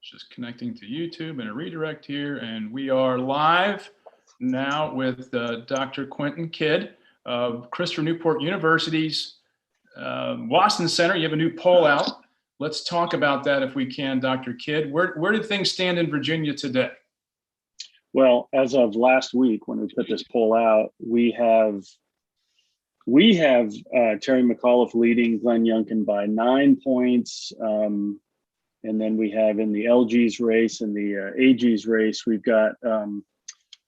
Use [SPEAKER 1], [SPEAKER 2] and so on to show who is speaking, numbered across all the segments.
[SPEAKER 1] Just connecting to YouTube and a redirect here. And we are live now with Dr. Quentin Kidd of Christopher Newport University's Wason Center. You have a new poll out. Let's talk about that if we can, Dr. Kidd. Where did things stand in Virginia today?
[SPEAKER 2] Well, as of last week, when we put this poll out, we have Terry McAuliffe leading Glenn Youngkin by 9 points. And then we have in the LG's race and the AG's race, we've got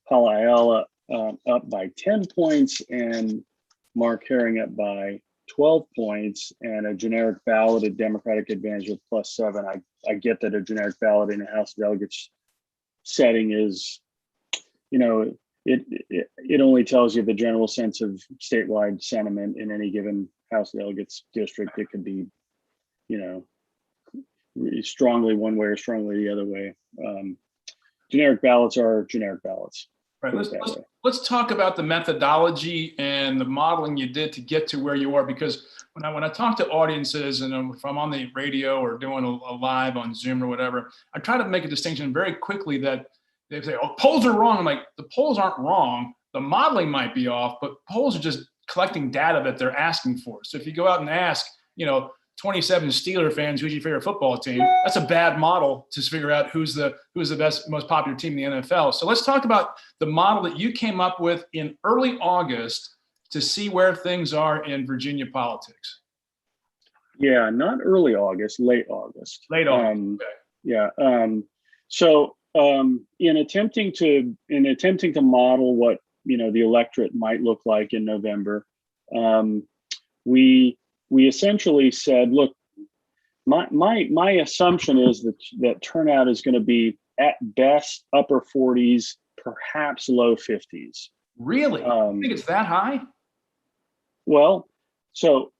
[SPEAKER 2] Paula Ayala up by 10 points and Mark Herring up by 12 points, and a generic ballot at Democratic advantage of +7. I get that a generic ballot in a House of Delegates setting is, it only tells you the general sense of statewide sentiment in any given House of Delegates district. It could be, strongly one way or strongly the other way. Generic ballots are generic ballots.
[SPEAKER 1] Right. Let's talk about the methodology and the modeling you did to get to where you are, because when I talk to audiences, and if I'm on the radio or doing a live on Zoom or whatever, I try to make a distinction very quickly that they say, "Oh, polls are wrong." I'm like, the polls aren't wrong. The modeling might be off, but polls are just collecting data that they're asking for. So if you go out and ask, 27 Steeler fans, who's your favorite football team? That's a bad model to figure out who's the best, most popular team in the NFL. So let's talk about the model that you came up with in early August to see where things are in Virginia politics.
[SPEAKER 2] Yeah, not early August, late August.
[SPEAKER 1] Late August. Okay.
[SPEAKER 2] Yeah. So in attempting to model what the electorate might look like in November, we essentially said, look, my assumption is that turnout is going to be at best upper 40s, perhaps low 50s.
[SPEAKER 1] Really? You think it's that high?
[SPEAKER 2] Well, so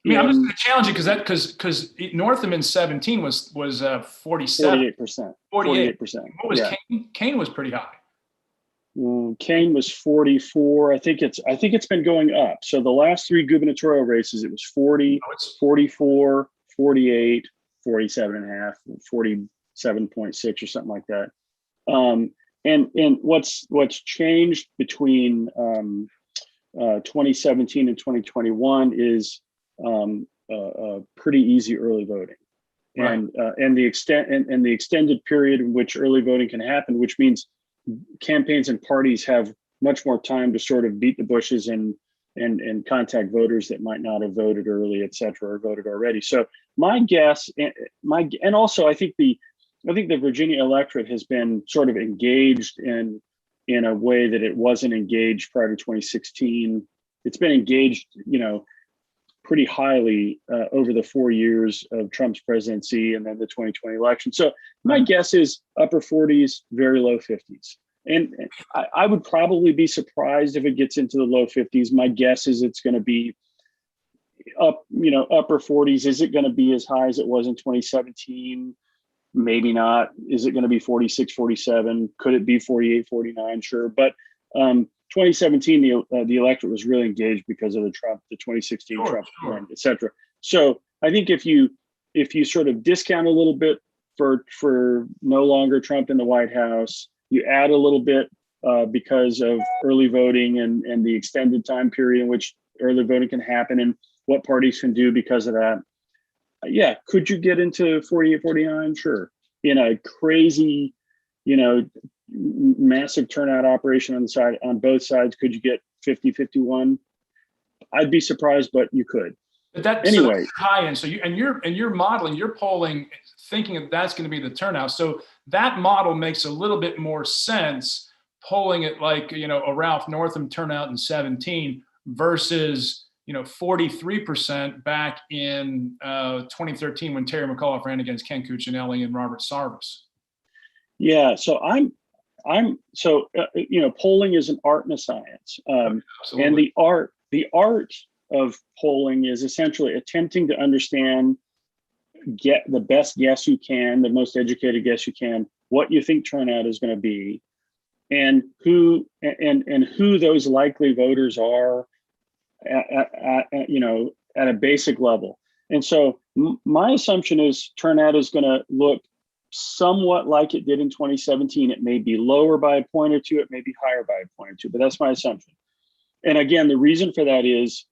[SPEAKER 1] I'm just going to challenge you because Northam in 17 was 47.
[SPEAKER 2] 48%.
[SPEAKER 1] 48%. What was Kane? Kane was pretty high.
[SPEAKER 2] Kane was 44. I think it's been going up. So the last three gubernatorial races, it was 40, 44, 48, 47 and a half, 47.6 or something like that. And what's changed between 2017 and 2021 is pretty easy early voting. Right. And the extended period in which early voting can happen, which means campaigns and parties have much more time to sort of beat the bushes and contact voters that might not have voted early, et cetera, or voted already. So my guess, and also I think the Virginia electorate has been sort of engaged in a way that it wasn't engaged prior to 2016. It's been engaged, pretty highly over the 4 years of Trump's presidency and then the 2020 election. So my guess is upper 40s, very low 50s. And I would probably be surprised if it gets into the low 50s. My guess is it's going to be upper 40s. Is it going to be as high as it was in 2017? Maybe not. Is it going to be 46, 47? Could it be 48, 49? Sure. But 2017, the electorate was really engaged because of the 2016 Trump win, et cetera. So I think if you sort of discount a little bit for no longer Trump in the White House, you add a little bit because of early voting and the extended time period in which early voting can happen and what parties can do because of that. Yeah, could you get into 48, 49? Sure. In a crazy, massive turnout operation on both sides, could you get 50, 51? I'd be surprised, but you could.
[SPEAKER 1] But that's
[SPEAKER 2] anyway
[SPEAKER 1] high end. So you're modeling, you're polling, thinking that's going to be the turnout. So that model makes a little bit more sense, polling it like a Ralph Northam turnout in 17 versus 43% back in 2013 when Terry McAuliffe ran against Ken Cuccinelli and Robert Sarvis. Yeah,
[SPEAKER 2] so polling is an art and a science, and the art of polling is essentially attempting to understand, get the best guess you can, the most educated guess you can, what you think turnout is going to be, and who those likely voters are at a basic level. And so my assumption is turnout is going to look somewhat like it did in 2017. It may be lower by a point or two, it may be higher by a point or two, but that's my assumption. And again, the reason for that is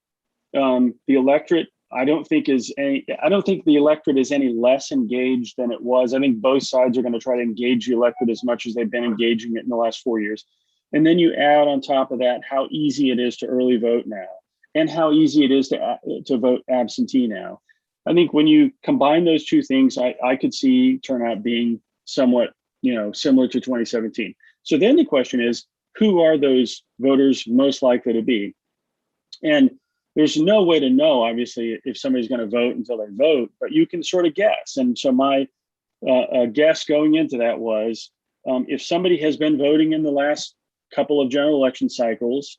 [SPEAKER 2] the electorate, I don't think the electorate is any less engaged than it was. I think both sides are going to try to engage the electorate as much as they've been engaging it in the last 4 years. And then you add on top of that how easy it is to early vote now and how easy it is to vote absentee now. I think when you combine those two things, I could see turnout being somewhat, similar to 2017. So then the question is, who are those voters most likely to be? And there's no way to know, obviously, if somebody's going to vote until they vote, but you can sort of guess. And so my guess going into that was, if somebody has been voting in the last couple of general election cycles,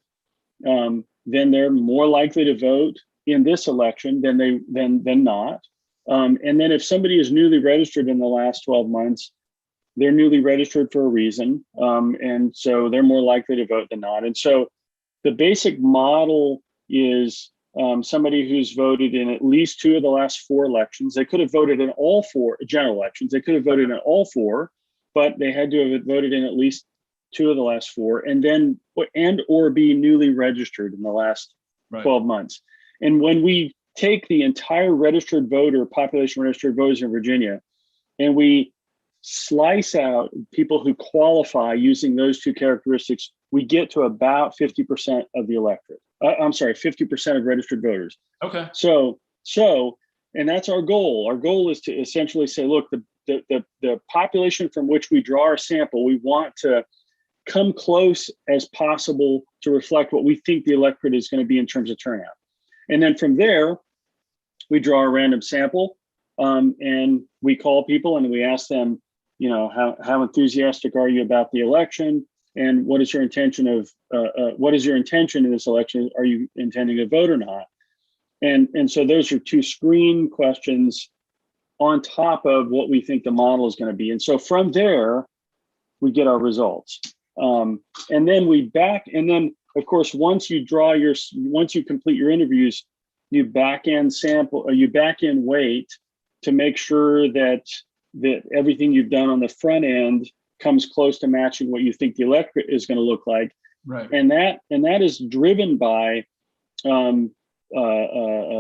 [SPEAKER 2] then they're more likely to vote in this election than not. And then if somebody is newly registered in the last 12 months, they're newly registered for a reason. And so they're more likely to vote than not. And so the basic model is somebody who's voted in at least 2 of the last 4 elections. They could have voted in all 4 general elections. They could have voted in all 4, but they had to have voted in at least 2 of the last 4, and then or be newly registered in the last 12 months. And when we take the entire population registered voters in Virginia, and we slice out people who qualify using those 2 characteristics, we get to about 50% of the electorate. 50% of registered voters.
[SPEAKER 1] Okay.
[SPEAKER 2] So, and that's our goal. Our goal is to essentially say, look, the population from which we draw our sample, we want to come close as possible to reflect what we think the electorate is going to be in terms of turnout. And then from there, we draw a random sample, and we call people and we ask them, how enthusiastic are you about the election? And what is your intention in this election? Are you intending to vote or not? And so those are 2 screen questions on top of what we think the model is going to be. And so from there, we get our results. And then of course, once you complete your interviews, you back end weight to make sure that everything you've done on the front end comes close to matching what you think the electorate is going to look like.
[SPEAKER 1] Right.
[SPEAKER 2] And that is driven by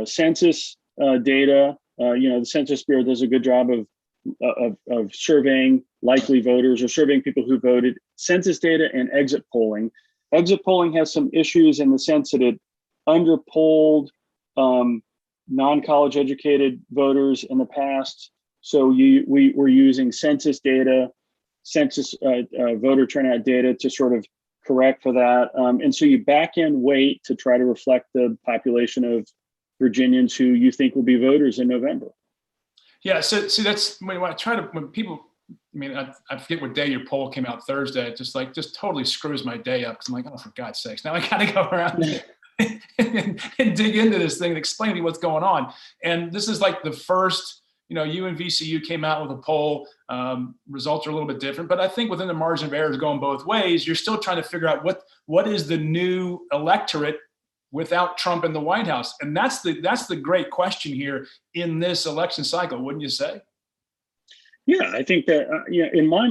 [SPEAKER 2] census data. The Census Bureau does a good job of surveying likely voters or surveying people who voted, census data and exit polling. Exit polling has some issues in the sense that it underpolled non-college educated voters in the past. So we were using census data, voter turnout data to sort of correct for that. And so you back end weight to try to reflect the population of Virginians who you think will be voters in November.
[SPEAKER 1] Yeah, so see, that's when people, I forget what day your poll came out Thursday. It just totally screws my day up because I'm like, oh, for God's sakes, now I got to go around and dig into this thing and explain to me what's going on. And this is like the first, you and VCU came out with a poll. Results are a little bit different, but I think within the margin of error is going both ways. You're still trying to figure out what is the new electorate without Trump in the White House, and that's the great question here in this election cycle, wouldn't you say?
[SPEAKER 2] Yeah, I think that in my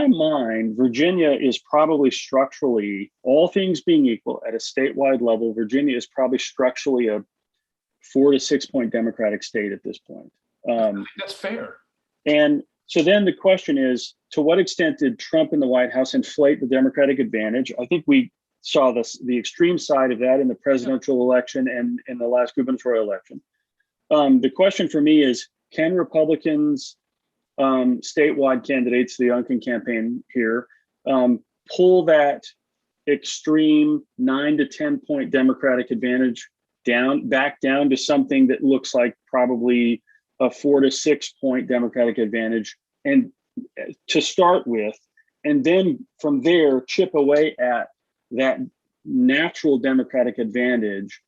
[SPEAKER 2] mind, Virginia is probably structurally, all things being equal, at a statewide level, Virginia is probably structurally a 4 to 6 point Democratic state at this point.
[SPEAKER 1] I think that's fair.
[SPEAKER 2] And so then the question is, to what extent did Trump in the White House inflate the Democratic advantage? I think we saw the extreme side of that in the presidential election and in the last gubernatorial election. The question for me is, can Republicans, statewide candidates, the Youngkin campaign here, pull that extreme 9 to 10 point Democratic advantage back down to something that looks like probably a 4 to 6 point Democratic advantage, and to start with, and then from there chip away at that natural Democratic advantage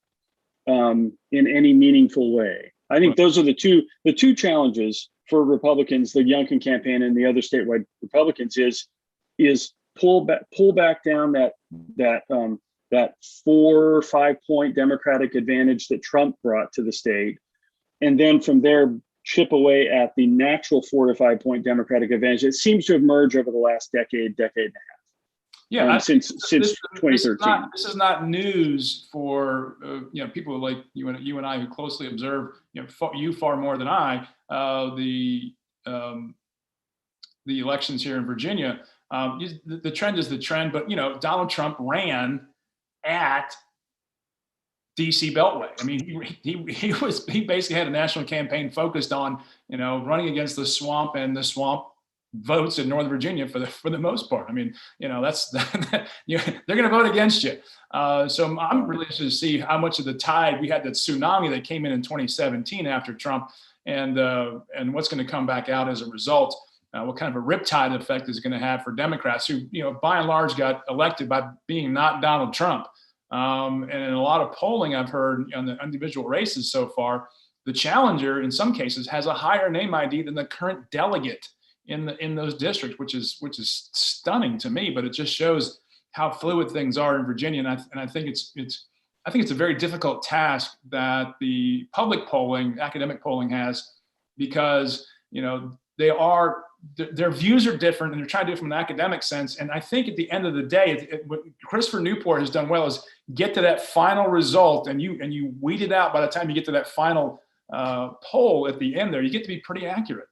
[SPEAKER 2] in any meaningful way. I think those are the two challenges for Republicans, the Youngkin campaign and the other statewide Republicans, is pull back down that 4 or 5 point Democratic advantage that Trump brought to the state, and then from there chip away at the natural 4 to 5 point Democratic advantage. It seems to have merged over the last decade and a half.
[SPEAKER 1] Yeah,
[SPEAKER 2] since 2013.
[SPEAKER 1] This is not news for people like you and I who closely observe you far more than I the elections here in Virginia. The trend is the trend, but Donald Trump ran at DC Beltway. I mean, he basically had a national campaign focused on running against the swamp and the swamp votes in Northern Virginia for the most part. I mean, that's they're going to vote against you. So I'm really interested to see how much of the tide we had, that tsunami that came in 2017 after Trump, and what's going to come back out as a result. What kind of a riptide effect is going to have for Democrats who, by and large got elected by being not Donald Trump. And in a lot of polling I've heard on the individual races so far, the challenger in some cases has a higher name ID than the current delegate in those districts, which is stunning to me. But it just shows how fluid things are in Virginia, and I think it's a very difficult task that the public polling, academic polling has, because their views are different, and they're trying to do it from an academic sense. And I think at the end of the day, what Christopher Newport has done well is get to that final result, and you weed it out by the time you get to that final poll at the end there. You get to be pretty accurate.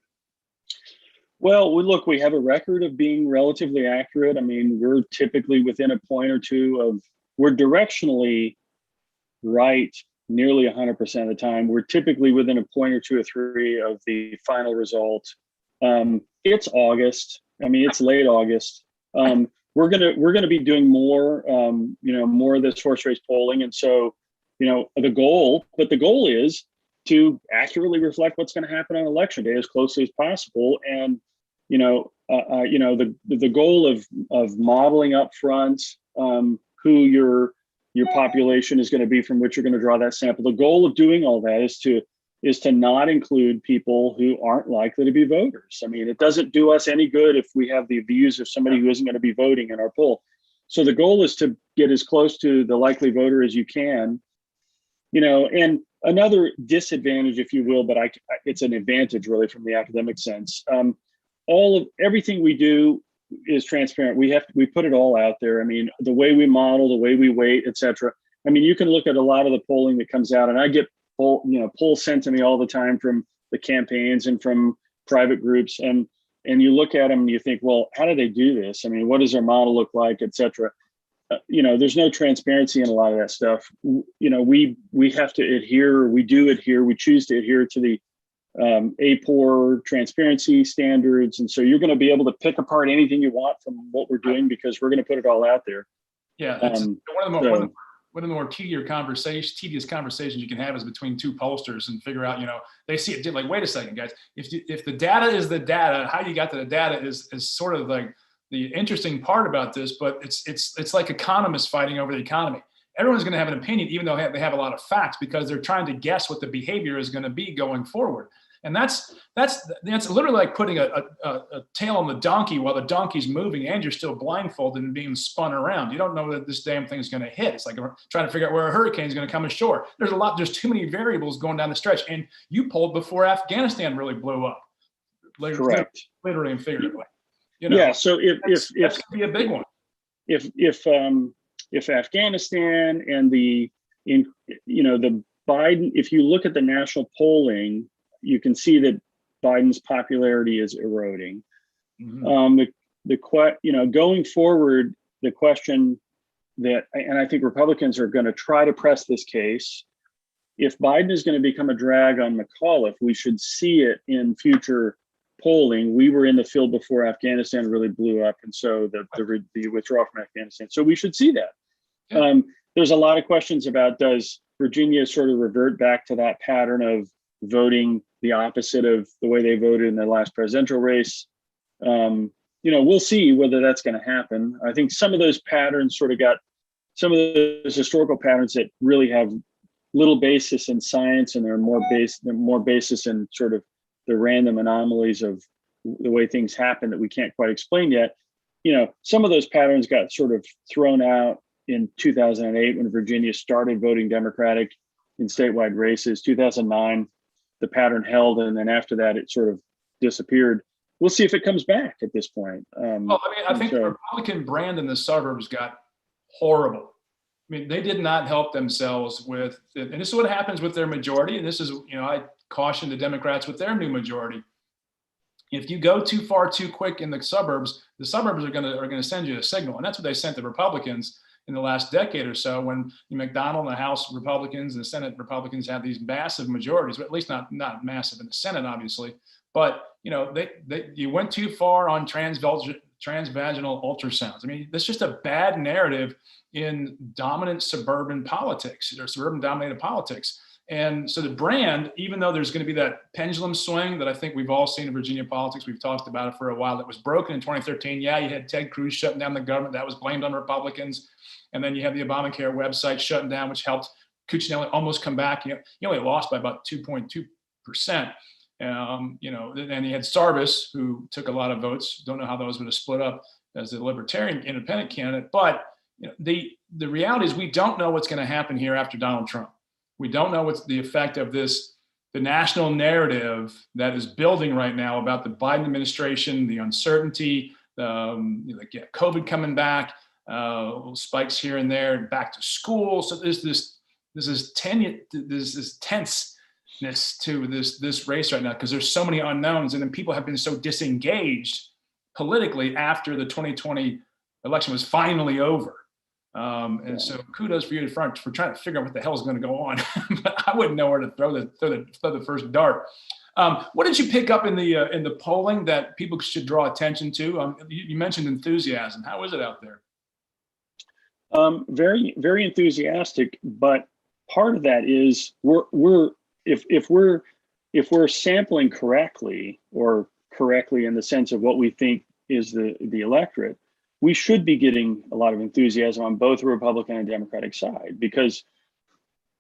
[SPEAKER 2] Well, look, we have a record of being relatively accurate. I mean, we're typically within a point or two we're directionally right nearly 100% of the time. We're typically within a point or two or three of the final result. It's August. I mean, it's late August. We're gonna be doing more, more of this horse race polling, and so, the goal is to accurately reflect what's going to happen on election day as closely as possible. And the goal of modeling up front who your population is going to be from which you're going to draw that sample. The goal of doing all that is to not include people who aren't likely to be voters. I mean, it doesn't do us any good if we have the views of somebody who isn't going to be voting in our poll. So the goal is to get as close to the likely voter as you can. And another disadvantage, if you will, but it's an advantage really from the academic sense. Everything we do is transparent. We put it all out there. I mean, the way we model, the way we weight, et cetera. I mean, you can look at a lot of the polling that comes out, and I get polls sent to me all the time from the campaigns and from private groups, and you look at them and you think, well, how do they do this? I mean, what does their model look like, et cetera? There's no transparency in a lot of that stuff. We have to adhere. We choose to adhere to the APOR transparency standards, and so you're going to be able to pick apart anything you want from what we're doing because we're going to put it all out there.
[SPEAKER 1] Yeah, one of the more tedious conversations you can have is between two pollsters and figure out, they see it like, wait a second, guys, if the data is the data, how you got to the data is sort of like the interesting part about this, but it's like economists fighting over the economy. Everyone's going to have an opinion, even though they have a lot of facts, because they're trying to guess what the behavior is going to be going forward. And that's literally like putting a tail on the donkey while the donkey's moving and you're still blindfolded and being spun around. You don't know that this damn thing is going to hit. It's like trying to figure out where a hurricane is going to come ashore. There's too many variables going down the stretch. And you polled before Afghanistan really blew up.
[SPEAKER 2] Correct.
[SPEAKER 1] Literally and figuratively.
[SPEAKER 2] Yeah. So
[SPEAKER 1] that's going to be a big one.
[SPEAKER 2] If Afghanistan and the Biden, if you look at the national polling, you can see that Biden's popularity is eroding. Mm-hmm. Going forward, the question that, and I think Republicans are going to try to press this case, if Biden is going to become a drag on McAuliffe, we should see it in future polling. We were in the field before Afghanistan really blew up, and so the withdrawal from Afghanistan. So we should see that. Yeah. There's a lot of questions about, does Virginia sort of revert back to that pattern of voting the opposite of the way they voted in the last presidential race? We'll see whether that's going to happen. I think some of those patterns sort of got some of those historical patterns that really have little basis in science, and they're more basis in sort of the random anomalies of the way things happen that we can't quite explain yet. Some of those patterns got sort of thrown out in 2008 when Virginia started voting Democratic in statewide races. 2009, the pattern held, and then after that it sort of disappeared. We'll see if it comes back at this point.
[SPEAKER 1] Well, I mean, I think the Republican brand in the suburbs got horrible. I mean, they did not help themselves with, and this is what happens with their majority. And this is, I caution the Democrats with their new majority. If you go too far too quick in the suburbs are going to send you a signal, and that's what they sent the Republicans in the last decade or so. When McDonald and the House Republicans and the Senate Republicans have these massive majorities, but at least not massive in the Senate, obviously. But you went too far on transvaginal ultrasounds. I mean, that's just a bad narrative in dominant suburban politics or suburban dominated politics. And so the brand, even though there's going to be that pendulum swing that I think we've all seen in Virginia politics, we've talked about it for a while, that was broken in 2013. Yeah, you had Ted Cruz shutting down the government. That was blamed on Republicans. And then you have the Obamacare website shutting down, which helped Cuccinelli almost come back. He only lost by about 2.2%. And he had Sarvis, who took a lot of votes. Don't know how those would have split up as the Libertarian independent candidate. But the reality is we don't know what's going to happen here after Donald Trump. We don't know what's the effect of the national narrative that is building right now about the Biden administration, the uncertainty, COVID coming back, little spikes here and there, back to school. So there's this tenseness to this race right now because there's so many unknowns, and then people have been so disengaged politically after the 2020 election was finally over. So kudos for you for trying to figure out what the hell is going to go on. But I wouldn't know where to throw the first dart. What did you pick up in the polling that people should draw attention to? You mentioned enthusiasm. How is it out there?
[SPEAKER 2] Very, very enthusiastic. But part of that is if we're sampling correctly, or correctly in the sense of what we think is the electorate, we should be getting a lot of enthusiasm on both the Republican and Democratic side, because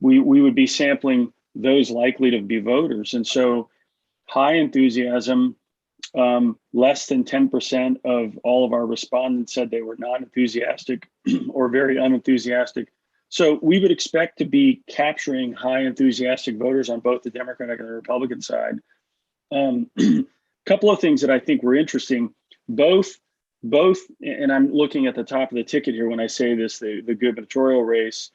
[SPEAKER 2] we would be sampling those likely to be voters. And so high enthusiasm, less than 10% of all of our respondents said they were not enthusiastic or very unenthusiastic. So we would expect to be capturing high enthusiastic voters on both the Democratic and the Republican side. Couple of things that I think were interesting, both, and I'm looking at the top of the ticket here when I say this, the gubernatorial race,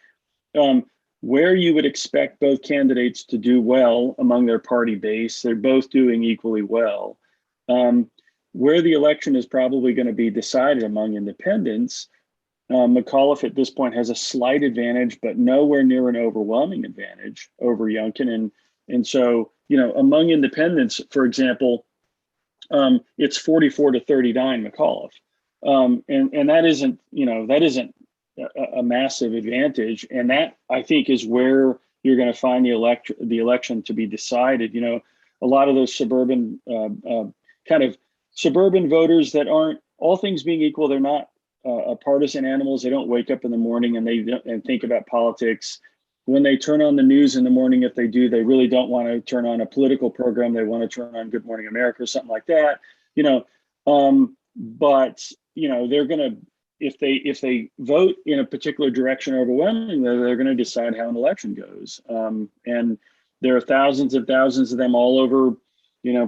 [SPEAKER 2] where you would expect both candidates to do well among their party base, they're both doing equally well. Where the election is probably going to be decided among independents, McAuliffe at this point has a slight advantage, but nowhere near an overwhelming advantage over Youngkin. And so, among independents, for example, it's 44 to 39 McAuliffe. And that isn't a massive advantage. And that, I think, is where you're going to find the election to be decided. A lot of those suburban kind of suburban voters that aren't, all things being equal, they're not partisan animals. They don't wake up in the morning and think about politics. When they turn on the news in the morning, if they do, they really don't want to turn on a political program. They want to turn on Good Morning America or something like that. But they're going to, if they vote in a particular direction overwhelmingly, they're going to decide how an election goes. And there are thousands of them all over,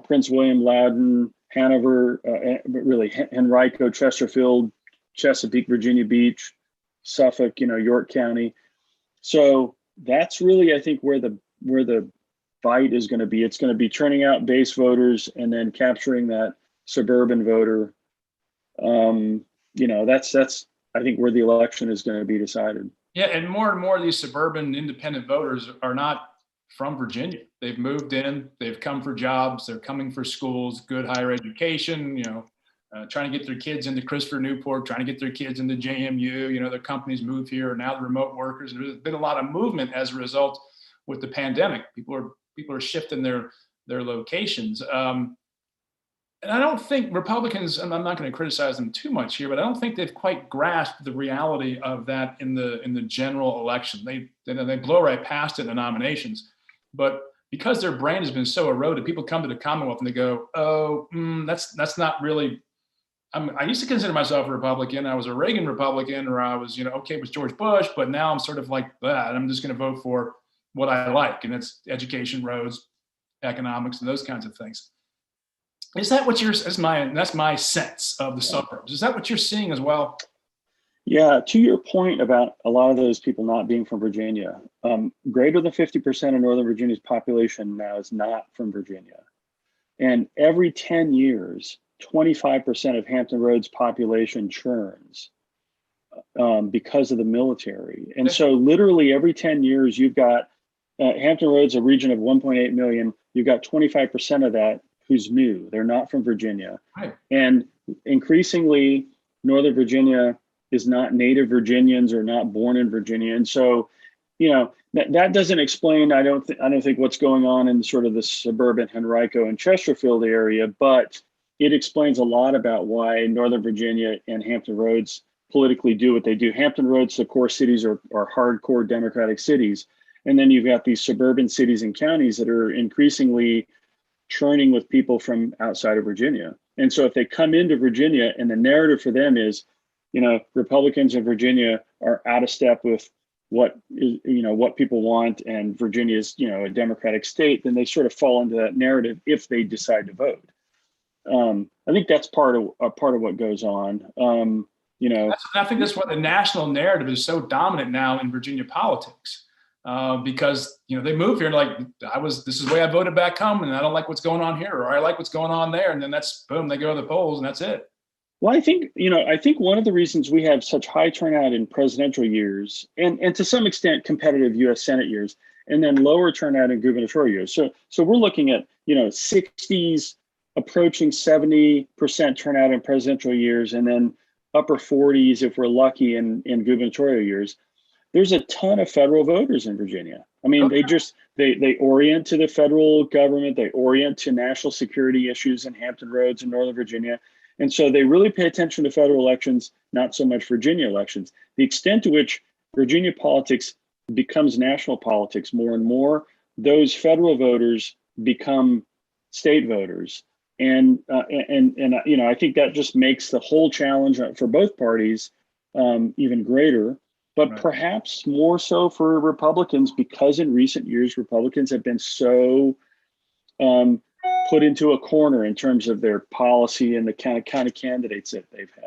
[SPEAKER 2] Prince William, Loudoun, Hanover, but really Henrico, Chesterfield, Chesapeake, Virginia Beach, Suffolk, York County. So that's really, I think, where the fight is going to be. It's going to be turning out base voters and then capturing that suburban voter. That's I think where the election is going to be decided.
[SPEAKER 1] Yeah, and more of these suburban independent voters are not from Virginia. They've moved in, they've come for jobs, they're coming for schools, good higher education, trying to get their kids into Christopher Newport, trying to get their kids into JMU, their companies move here, now the remote workers. There's been a lot of movement as a result with the pandemic. People are shifting their locations. And I don't think Republicans, and I'm not going to criticize them too much here, but I don't think they've quite grasped the reality of that in the general election. They blow right past it in the nominations. But because their brand has been so eroded, people come to the Commonwealth and they go, "Oh, that's not really." I used to consider myself a Republican. I was a Reagan Republican, or I was, okay with George Bush, but now I'm sort of like that. I'm just going to vote for what I like, and it's education, roads, economics and those kinds of things. Is that what that's my sense of the suburbs. Is that what you're seeing as well?
[SPEAKER 2] Yeah, to your point about a lot of those people not being from Virginia, greater than 50% of Northern Virginia's population now is not from Virginia. And every 10 years, 25% of Hampton Roads population churns because of the military. And so literally every 10 years, you've got Hampton Roads, a region of 1.8 million, you've got 25% of that who's new. They're not from Virginia.
[SPEAKER 1] Right.
[SPEAKER 2] And increasingly, Northern Virginia is not native Virginians or not born in Virginia. And so, that doesn't explain, I don't think what's going on in sort of the suburban Henrico and Chesterfield area, but it explains a lot about why Northern Virginia and Hampton Roads politically do what they do. Hampton Roads, the core cities are hardcore Democratic cities. And then you've got these suburban cities and counties that are increasingly churning with people from outside of Virginia. And so if they come into Virginia and the narrative for them is, Republicans in Virginia are out of step with what people want, and Virginia is, a Democratic state, then they sort of fall into that narrative if they decide to vote. I think that's part of what goes on.
[SPEAKER 1] I think that's why the national narrative is so dominant now in Virginia politics, because they move here and like this is the way I voted back home, and I don't like what's going on here, or I like what's going on there, and then that's boom, they go to the polls, and that's it.
[SPEAKER 2] Well, I think one of the reasons we have such high turnout in presidential years and to some extent competitive U.S. Senate years, and then lower turnout in gubernatorial years. So we're looking at, 60s approaching 70% turnout in presidential years, and then upper 40s if we're lucky in gubernatorial years. There's a ton of federal voters in Virginia. I mean, they orient to the federal government, they orient to national security issues in Hampton Roads and Northern Virginia. And so they really pay attention to federal elections, not so much Virginia elections. The extent to which Virginia politics becomes national politics more and more, those federal voters become state voters. And I think that just makes the whole challenge for both parties even greater, but right. Perhaps more so for Republicans, because in recent years, Republicans have been so put into a corner in terms of their policy and the kind of candidates that they've had.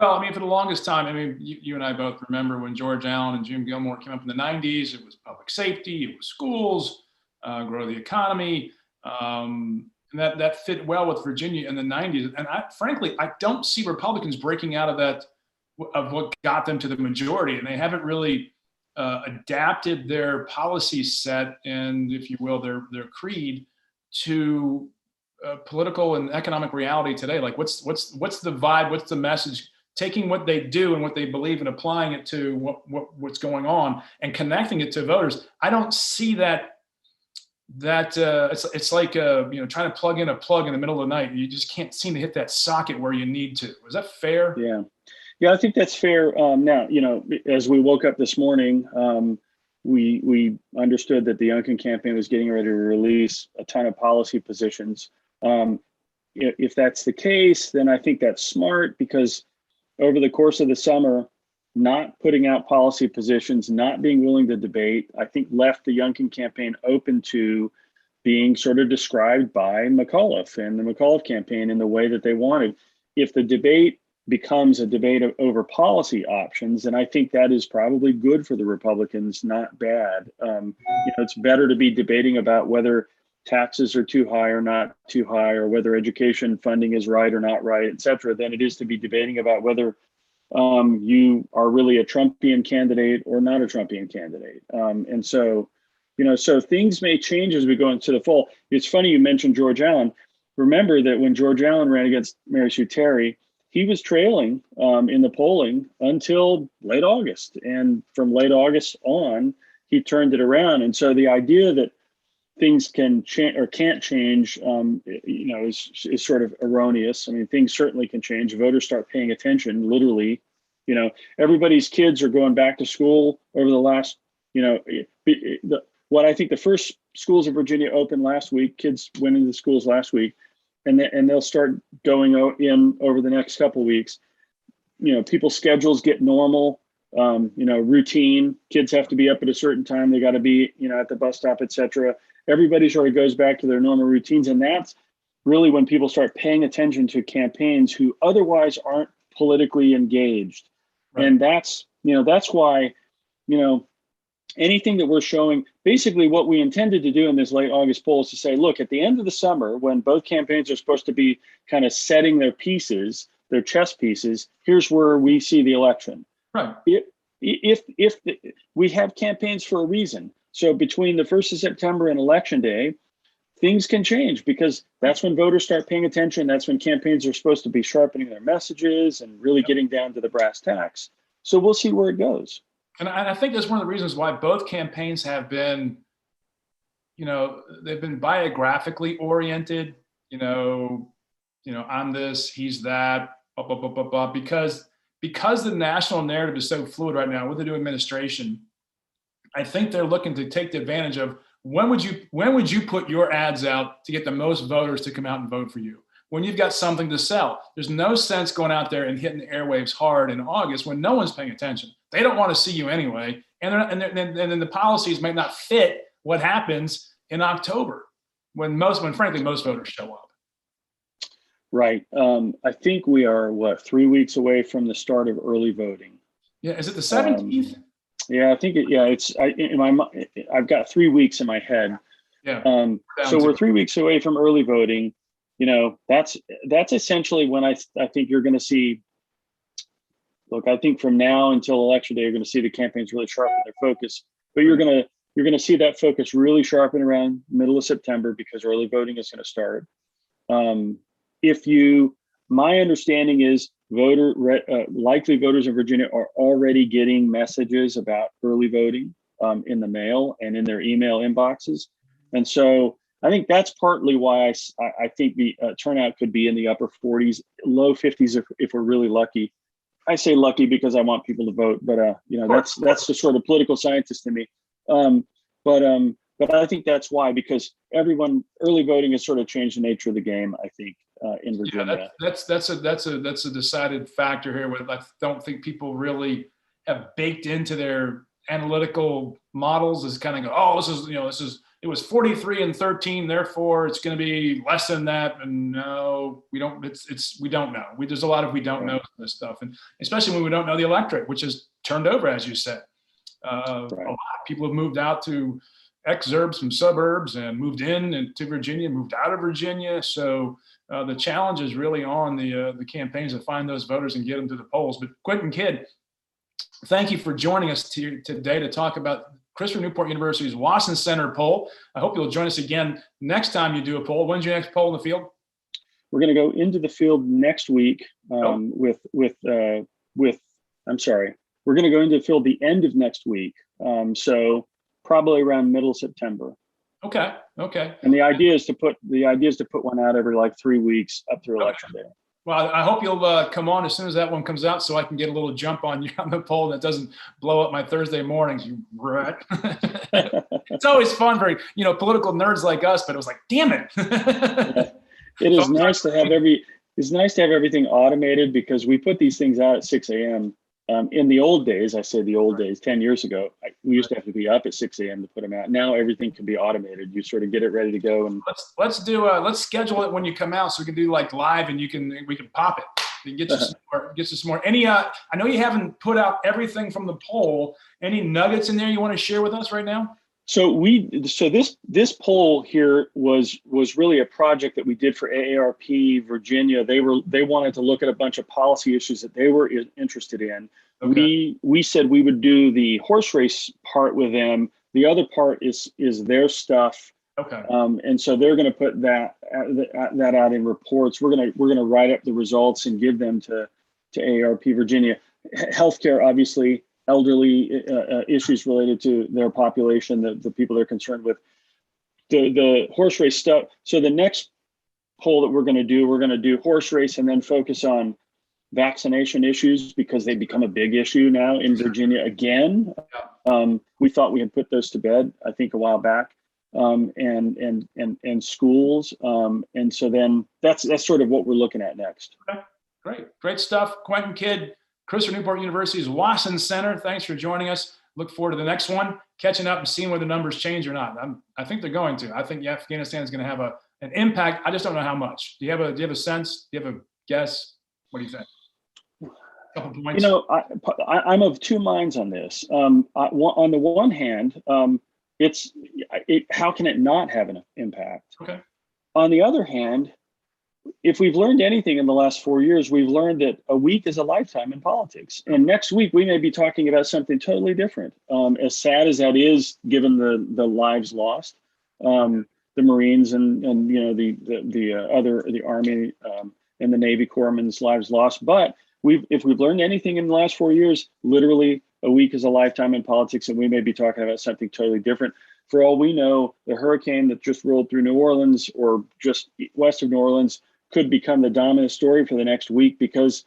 [SPEAKER 1] Well, I mean, for the longest time, you and I both remember when George Allen and Jim Gilmore came up in the 90s, it was public safety, it was schools, grow the economy. And that fit well with Virginia in the 90s. And frankly, I don't see Republicans breaking out of what got them to the majority. And they haven't really adapted their policy set and, if you will, their creed to political and economic reality today. Like what's the vibe? What's the message? Taking what they do and what they believe and applying it to what's going on and connecting it to voters. I don't see that it's like trying to plug in a plug in the middle of the night. You just can't seem to hit that socket where you need to. Is that fair?
[SPEAKER 2] Yeah, I think that's fair. Now, as we woke up this morning, we understood that the Youngkin campaign was getting ready to release a ton of policy positions. If that's the case, then I think that's smart, because over the course of the summer, not putting out policy positions, not being willing to debate, I think left the Youngkin campaign open to being sort of described by McAuliffe and the McAuliffe campaign in the way that they wanted. If the debate becomes a debate over policy options, and I think that is probably good for the Republicans, not bad. It's better to be debating about whether taxes are too high or not too high, or whether education funding is right or not right, et cetera, than it is to be debating about whether you are really a Trumpian candidate or not a Trumpian candidate. And so things may change as we go into the fall. It's funny you mentioned George Allen. Remember that when George Allen ran against Mary Sue Terry, he was trailing in the polling until late August. And from late August on, he turned it around. And so the idea that things can change or can't change, is sort of erroneous. I mean, things certainly can change. Voters start paying attention, literally. Everybody's kids are going back to school over the last, what I think the first schools in Virginia opened last week. Kids went into the schools last week. And they'll start going in over the next couple of weeks. People's schedules get normal, routine. Kids have to be up at a certain time. They got to be, at the bus stop, et cetera. everybody sort of goes back to their normal routines. And that's really when people start paying attention to campaigns who otherwise aren't politically engaged. Right. And that's why, anything that we're showing, basically what we intended to do in this late August poll is to say, look, at the end of the summer, when both campaigns are supposed to be kind of setting their pieces, their chess pieces, here's where we see the election.
[SPEAKER 1] Right.
[SPEAKER 2] We have campaigns for a reason. So between the 1st of September and Election Day, things can change because that's when voters start paying attention. That's when campaigns are supposed to be sharpening their messages and really getting down to the brass tacks. So we'll see where it goes.
[SPEAKER 1] And I think that's one of the reasons why both campaigns have been, they've been biographically oriented, I'm this, he's that, blah, blah, blah, blah, blah, because the national narrative is so fluid right now with the new administration. I think they're looking to take the advantage of when would you put your ads out to get the most voters to come out and vote for you? When you've got something to sell. There's no sense going out there and hitting the airwaves hard in August when no one's paying attention. They don't want to see you anyway. And then the policies might not fit what happens in October when frankly, most voters show up.
[SPEAKER 2] Right. I think we are, 3 weeks away from the start of early voting.
[SPEAKER 1] Yeah. Is it the 17th?
[SPEAKER 2] Yeah, I think I've got 3 weeks in my head.
[SPEAKER 1] Yeah.
[SPEAKER 2] So we're 3 weeks away from early voting. That's essentially when I think you're going to see. Look, I think from now until Election Day, you're going to see the campaigns really sharpen their focus. But you're going to see that focus really sharpen around middle of September because early voting is going to start. My understanding is likely voters in Virginia are already getting messages about early voting in the mail and in their email inboxes, and so I think that's partly why I think the turnout could be in the upper 40s, low 50s if we're really lucky. I say lucky because I want people to vote, but that's the sort of political scientist in me. But I think that's why, because early voting has sort of changed the nature of the game, I think, in Virginia.
[SPEAKER 1] Yeah, that's a decided factor here. Where I don't think people really have baked into their analytical models is kind of go, oh, it was 43-13, therefore it's going to be less than that. And no, we don't. We don't know. There's a lot of we don't know this stuff, and especially when we don't know the electorate, which is turned over, as you said. A lot of people have moved out to exurbs from suburbs and moved in to Virginia, moved out of Virginia. So the challenge is really on the campaigns to find those voters and get them to the polls. But Quentin Kidd, thank you for joining us today to talk about Christopher Newport University's Wason Center poll. I hope you'll join us again next time you do a poll. When's your next poll in the field?
[SPEAKER 2] We're going to go into the field next week I'm sorry. We're going to go into the field the end of next week. So probably around middle September.
[SPEAKER 1] Okay.
[SPEAKER 2] And the idea is to put one out every 3 weeks up through Election Day.
[SPEAKER 1] Well, I hope you'll come on as soon as that one comes out so I can get a little jump on you on the poll that doesn't blow up my Thursday mornings, you rat. It's always fun for, political nerds like us, but it was like, damn it.
[SPEAKER 2] It is nice to have everything automated because we put these things out at 6 a.m. In the old days, I say the old days, 10 years ago, we used to have to be up at 6 a.m. to put them out. Now everything can be automated. You sort of get it ready to go. And
[SPEAKER 1] let's schedule it when you come out so we can do live and we can pop it. You get you some more. I know you haven't put out everything from the poll. Any nuggets in there you want to share with us right now?
[SPEAKER 2] So this poll here was really a project that we did for AARP Virginia. They wanted to look at a bunch of policy issues that they were interested in. Okay. We said we would do the horse race part with them. The other part is their stuff.
[SPEAKER 1] Okay.
[SPEAKER 2] And so they're going to put that out in reports. We're going to write up the results and give them to AARP Virginia. Healthcare, obviously. Elderly issues related to their population, the people they're concerned with, the horse race stuff. So the next poll that we're going to do horse race and then focus on vaccination issues because they become a big issue now in Virginia again. We thought we had put those to bed, I think, a while back, and schools. And so then that's sort of what we're looking at next. Okay.
[SPEAKER 1] Great stuff. Quentin Kidd, Christopher Newport University's Wason Center. Thanks for joining us. look forward to the next one, catching up and seeing whether the numbers change or not. I think they're going to. I think Afghanistan is going to have an impact. I just don't know how much. Do you have a sense? Do you have a guess? What do you think? A couple points.
[SPEAKER 2] I'm of two minds on this. On the one hand, how can it not have an impact?
[SPEAKER 1] Okay.
[SPEAKER 2] On the other hand, if we've learned anything in the last 4 years, we've learned that a week is a lifetime in politics. And next week, we may be talking about something totally different. As sad as that is, given the lives lost, the Marines and the Army and the Navy corpsmen's lives lost. But if we've learned anything in the last 4 years, literally a week is a lifetime in politics, and we may be talking about something totally different. For all we know, the hurricane that just rolled through New Orleans or just west of New Orleans could become the dominant story for the next week because,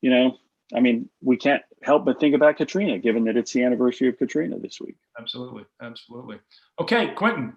[SPEAKER 2] we can't help but think about Katrina, given that it's the anniversary of Katrina this week.
[SPEAKER 1] Absolutely. Absolutely. Okay, Quentin.